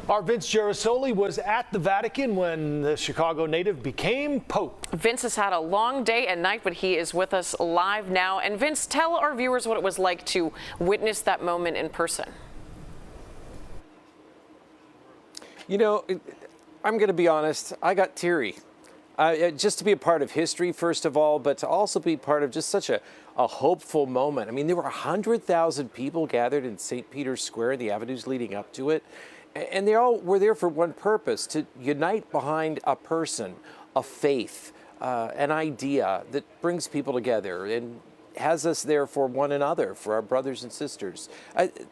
Our Vince Gerasole was at the Vatican when the Chicago native became Pope. Vince has had a long day and night, but he is with us live now. And Vince, tell our viewers what it was like to witness that moment in person. You know, I'm going to be honest, I got teary. Just to be a part of history, first of all, but to also be part of just such a hopeful moment. I mean, there were 100,000 people gathered in St. Peter's Square, the avenues leading up to it. And they all were there for one purpose, to unite behind a person, a faith, an idea that brings people together and has us there for one another, for our brothers and sisters.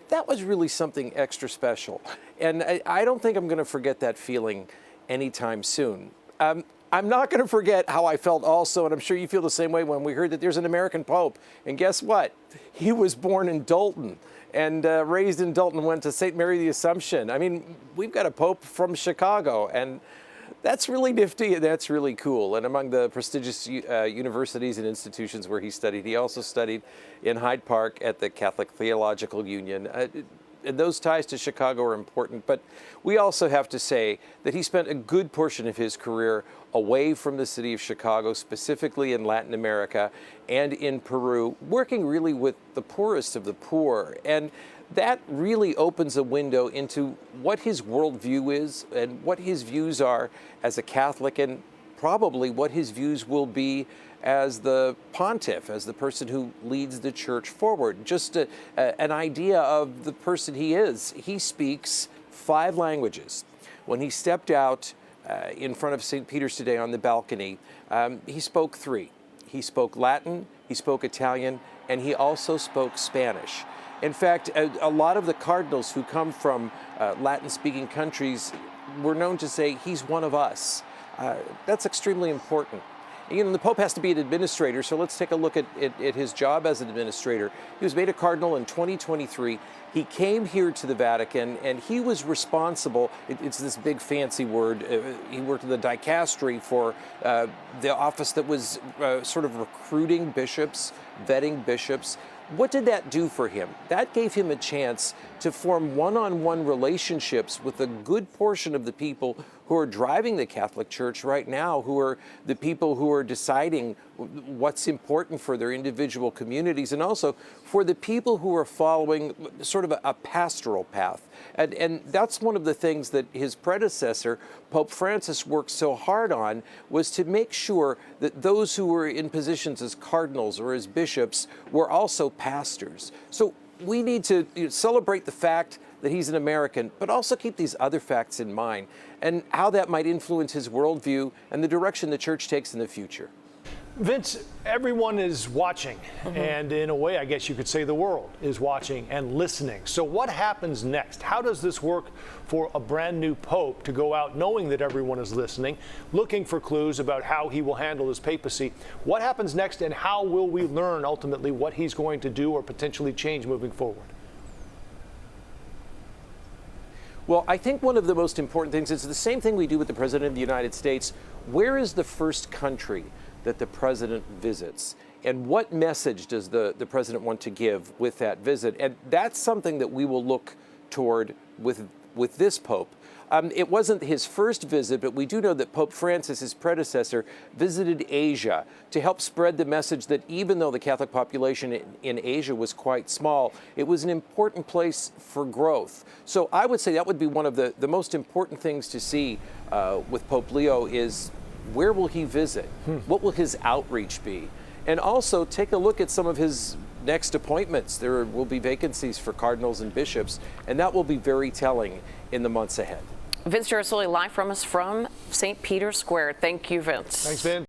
That was really something extra special. And I don't think I'm going to forget that feeling anytime soon. I'm not going to forget how I felt also, and I'm sure you feel the same way, when we heard that there's an American Pope. And guess what? He was born in Dalton and raised in Dalton, went to St. Mary the Assumption. I mean, we've got a Pope from Chicago, and that's really nifty, and that's really cool. And among the prestigious universities and institutions where he studied, he also studied in Hyde Park at the Catholic Theological Union. And those ties to Chicago are important, but we also have to say that he spent a good portion of his career away from the city of Chicago, specifically in Latin America and in Peru, working really with the poorest of the poor. And that really opens a window into what his worldview is and what his views are as a Catholic, and probably what his views will be as the pontiff, as the person who leads the church forward. Just an idea of the person he is. He speaks 5 languages. When he stepped out in front of St. Peter's today on the balcony, he spoke 3. He spoke Latin, he spoke Italian, and he also spoke Spanish. In fact, a lot of the cardinals who come from Latin-speaking countries were known to say, he's one of us. That's extremely important. You know, the Pope has to be an administrator, so let's take a look at his job as an administrator. He was made a cardinal in 2023. He came here to the Vatican, and he was responsible, it's this big fancy word, he worked in the dicastery for the office that was sort of recruiting bishops, vetting bishops. What did that do for him? That gave him a chance to form one-on-one relationships with a good portion of the people who are driving the Catholic Church right now, who are the people who are deciding what's important for their individual communities, and also for the people who are following sort of a pastoral path. And that's one of the things that his predecessor, Pope Francis, worked so hard on, was to make sure that those who were in positions as cardinals or as bishops were also pastors. So we need to celebrate the fact that he's an American, but also keep these other facts in mind and how that might influence his worldview and the direction the church takes in the future. Vince, everyone is watching, and in a way, I guess you could say the world is watching and listening. So what happens next? How does this work for a brand new Pope to go out knowing that everyone is listening, looking for clues about how he will handle his papacy? What happens next, and how will we learn ultimately what he's going to do or potentially change moving forward? Well, I think one of the most important things is the same thing we do with the President of the United States. Where is the first country that the President visits? And what message does the President want to give with that visit? And that's something that we will look toward with this Pope. It wasn't his first visit, but we do know that Pope Francis, his predecessor, visited Asia to help spread the message that even though the Catholic population in Asia was quite small, it was an important place for growth. So I would say that would be one of the most important things to see with Pope Leo is, where will he visit? What will his outreach be? And also take a look at some of his next appointments. There will be vacancies for cardinals and bishops, and that will be very telling in the months ahead. Vince Gerasole live from us from St. Peter's Square. Thank you, Vince. Thanks, Vince.